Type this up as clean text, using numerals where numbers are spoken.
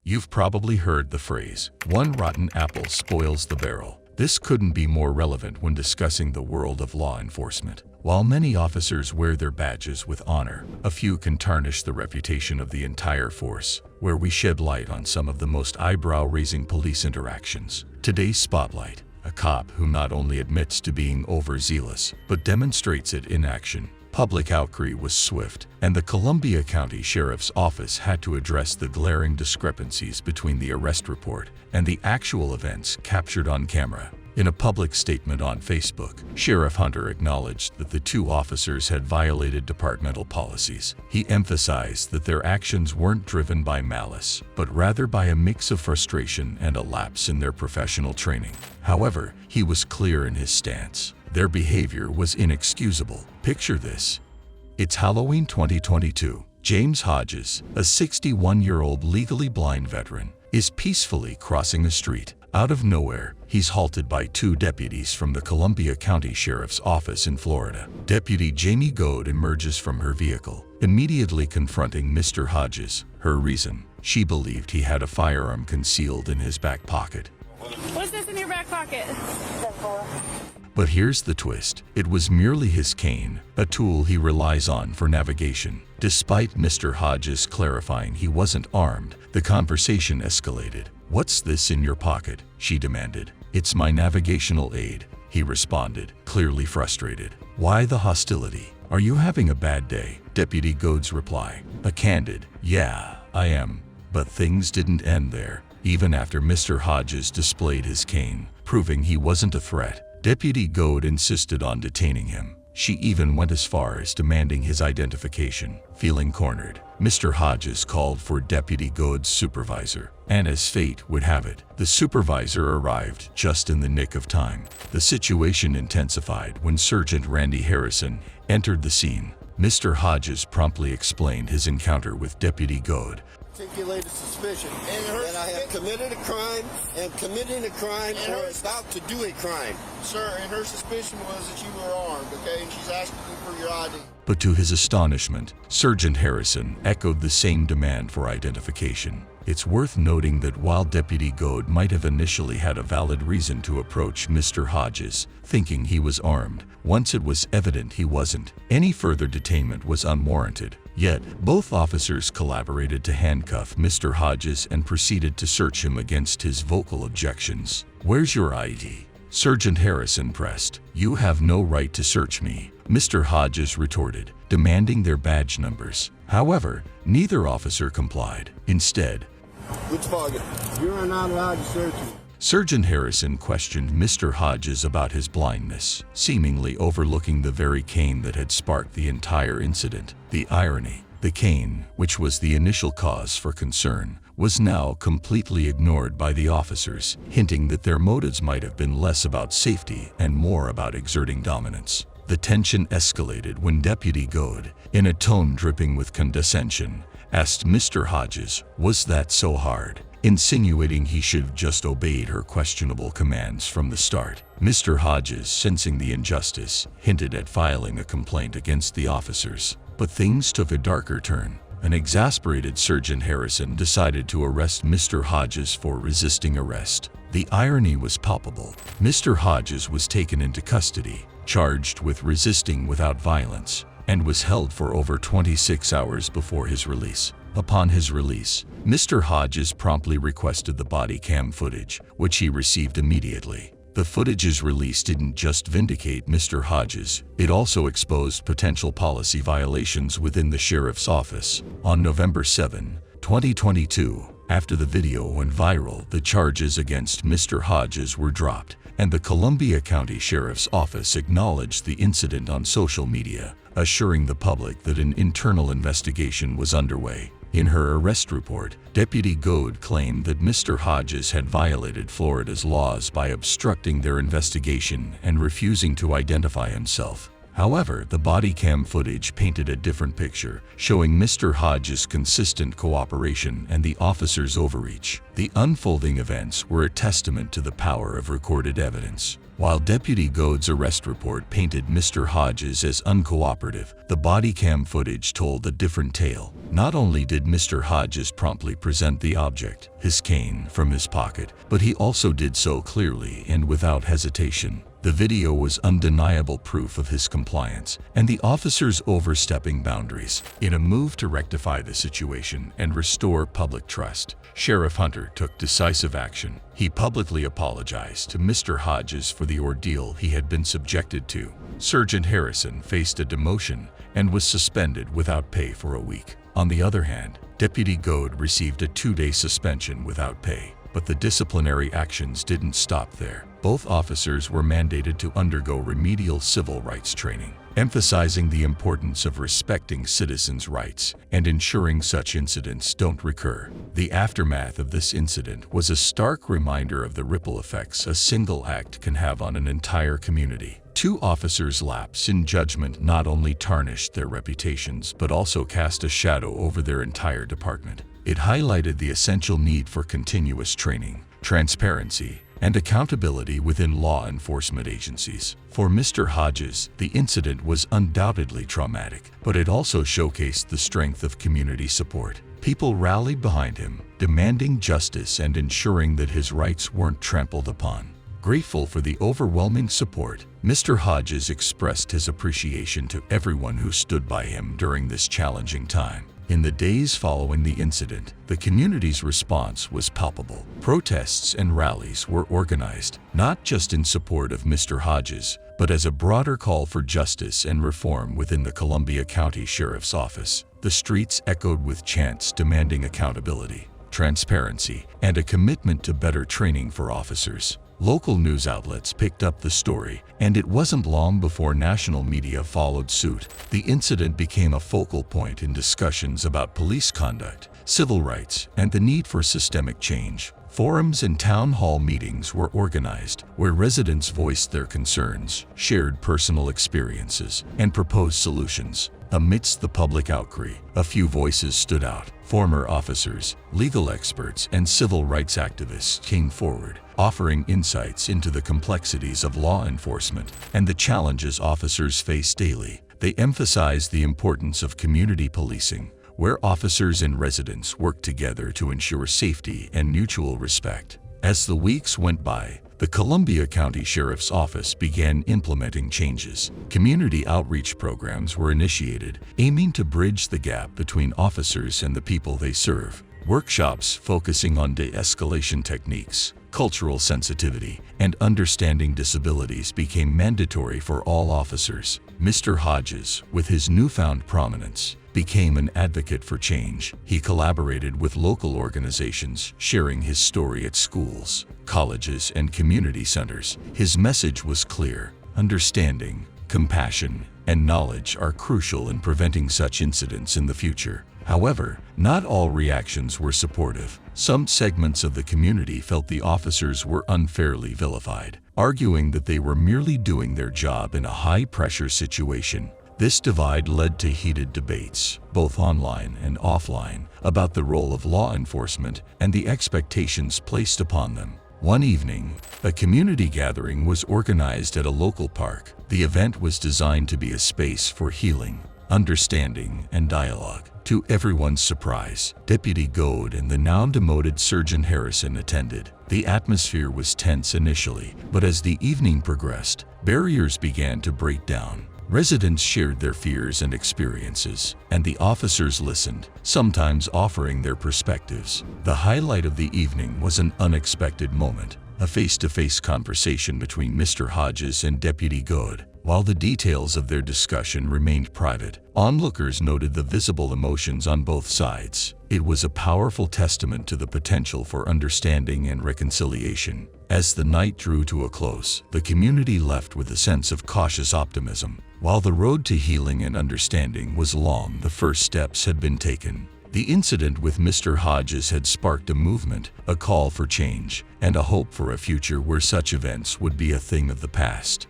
You've probably heard the phrase, "One rotten apple spoils the barrel." This couldn't be more relevant when discussing the world of law enforcement. While many officers wear their badges with honor, a few can tarnish the reputation of the entire force, where we shed light on some of the most eyebrow-raising police interactions. Today's spotlight, a cop who not only admits to being overzealous, but demonstrates it in action. Public outcry was swift, and the Columbia County Sheriff's Office had to address the glaring discrepancies between the arrest report and the actual events captured on camera. In a public statement on Facebook, Sheriff Hunter acknowledged that the two officers had violated departmental policies. He emphasized that their actions weren't driven by malice, but rather by a mix of frustration and a lapse in their professional training. However, he was clear in his stance. Their behavior was inexcusable. Picture this. It's Halloween 2022. James Hodges, a 61-year-old legally blind veteran, is peacefully crossing a street. Out of nowhere, he's halted by two deputies from the Columbia County Sheriff's Office in Florida. Deputy Jamie Goad emerges from her vehicle, immediately confronting Mr. Hodges. Her reason: she believed he had a firearm concealed in his back pocket. What's this in your back pocket? But here's the twist. It was merely his cane, a tool he relies on for navigation. Despite Mr. Hodges clarifying he wasn't armed, the conversation escalated. "What's this in your pocket?" she demanded. "It's my navigational aid," he responded, clearly frustrated. "Why the hostility? Are you having a bad day?" Deputy Goad's reply, a candid, "Yeah, I am." But things didn't end there. Even after Mr. Hodges displayed his cane, proving he wasn't a threat, Deputy Goad insisted on detaining him. She even went as far as demanding his identification. Feeling cornered, Mr. Hodges called for Deputy Goad's supervisor, and as fate would have it, the supervisor arrived just in the nick of time. The situation intensified when Sergeant Randy Harrison entered the scene. Mr. Hodges promptly explained his encounter with Deputy Goad. Articulated suspicion that I have committed a crime, am committing a crime, or about to do a crime. Sir, and her suspicion was that you were armed, okay? And she's asking you for your ID. But to his astonishment, Sergeant Harrison echoed the same demand for identification. It's worth noting that while Deputy Goad might have initially had a valid reason to approach Mr. Hodges, thinking he was armed, once it was evident he wasn't, any further detainment was unwarranted. Yet, both officers collaborated to handcuff Mr. Hodges and proceeded to search him against his vocal objections. "Where's your ID?" Sergeant Harrison pressed. "You have no right to search me," Mr. Hodges retorted, demanding their badge numbers. However, neither officer complied. Instead, Which pocket? You are not allowed to search me. Sergeant Harrison questioned Mr. Hodges about his blindness, seemingly overlooking the very cane that had sparked the entire incident. The irony: the cane, which was the initial cause for concern, was now completely ignored by the officers, hinting that their motives might have been less about safety and more about exerting dominance. The tension escalated when Deputy Goad, in a tone dripping with condescension, asked Mr. Hodges, "Was that so hard?" insinuating he should have just obeyed her questionable commands from the start. Mr. Hodges, sensing the injustice, hinted at filing a complaint against the officers. But things took a darker turn. An exasperated Sergeant Harrison decided to arrest Mr. Hodges for resisting arrest. The irony was palpable. Mr. Hodges was taken into custody, charged with resisting without violence, and was held for over 26 hours before his release. Upon his release, Mr. Hodges promptly requested the body cam footage, which he received immediately. The footage's release didn't just vindicate Mr. Hodges, it also exposed potential policy violations within the sheriff's office. On November 7, 2022, after the video went viral, the charges against Mr. Hodges were dropped, and the Columbia County Sheriff's Office acknowledged the incident on social media, assuring the public that an internal investigation was underway. In her arrest report, Deputy Goad claimed that Mr. Hodges had violated Florida's laws by obstructing their investigation and refusing to identify himself. However, the body cam footage painted a different picture, showing Mr. Hodges' consistent cooperation and the officers' overreach. The unfolding events were a testament to the power of recorded evidence. While Deputy Goad's arrest report painted Mr. Hodges as uncooperative, the body cam footage told a different tale. Not only did Mr. Hodges promptly present the object, his cane, from his pocket, but he also did so clearly and without hesitation. The video was undeniable proof of his compliance and the officer's overstepping boundaries. In a move to rectify the situation and restore public trust, Sheriff Hunter took decisive action. He publicly apologized to Mr. Hodges for the ordeal he had been subjected to. Sergeant Harrison faced a demotion and was suspended without pay for a week. On the other hand, Deputy Goad received a 2-day suspension without pay. But the disciplinary actions didn't stop there. Both officers were mandated to undergo remedial civil rights training, emphasizing the importance of respecting citizens' rights and ensuring such incidents don't recur. The aftermath of this incident was a stark reminder of the ripple effects a single act can have on an entire community. 2 officers' lapse in judgment not only tarnished their reputations but also cast a shadow over their entire department. It highlighted the essential need for continuous training, transparency, and accountability within law enforcement agencies. For Mr. Hodges, the incident was undoubtedly traumatic, but it also showcased the strength of community support. People rallied behind him, demanding justice and ensuring that his rights weren't trampled upon. Grateful for the overwhelming support, Mr. Hodges expressed his appreciation to everyone who stood by him during this challenging time. In the days following the incident, the community's response was palpable. Protests and rallies were organized, not just in support of Mr. Hodges, but as a broader call for justice and reform within the Columbia County Sheriff's Office. The streets echoed with chants demanding accountability, transparency, and a commitment to better training for officers. Local news outlets picked up the story, and it wasn't long before national media followed suit. The incident became a focal point in discussions about police conduct, civil rights, and the need for systemic change. Forums and town hall meetings were organized, where residents voiced their concerns, shared personal experiences, and proposed solutions. Amidst the public outcry, a few voices stood out. Former officers, legal experts, and civil rights activists came forward, offering insights into the complexities of law enforcement and the challenges officers face daily. They emphasized the importance of community policing, where officers and residents work together to ensure safety and mutual respect. As the weeks went by, the Columbia County Sheriff's Office began implementing changes. Community outreach programs were initiated, aiming to bridge the gap between officers and the people they serve. Workshops focusing on de-escalation techniques, cultural sensitivity, and understanding disabilities became mandatory for all officers. Mr. Hodges, with his newfound prominence, became an advocate for change. He collaborated with local organizations, sharing his story at schools, colleges, and community centers. His message was clear: understanding, compassion, and knowledge are crucial in preventing such incidents in the future. However, not all reactions were supportive. Some segments of the community felt the officers were unfairly vilified, arguing that they were merely doing their job in a high-pressure situation. This divide led to heated debates, both online and offline, about the role of law enforcement and the expectations placed upon them. One evening, a community gathering was organized at a local park. The event was designed to be a space for healing, understanding, and dialogue. To everyone's surprise, Deputy Goad and the now demoted Sergeant Harrison attended. The atmosphere was tense initially, but as the evening progressed, barriers began to break down. Residents shared their fears and experiences, and the officers listened, sometimes offering their perspectives. The highlight of the evening was an unexpected moment, a face-to-face conversation between Mr. Hodges and Deputy Goad. While the details of their discussion remained private, onlookers noted the visible emotions on both sides. It was a powerful testament to the potential for understanding and reconciliation. As the night drew to a close, the community left with a sense of cautious optimism. While the road to healing and understanding was long, the first steps had been taken. The incident with Mr. Hodges had sparked a movement, a call for change, and a hope for a future where such events would be a thing of the past.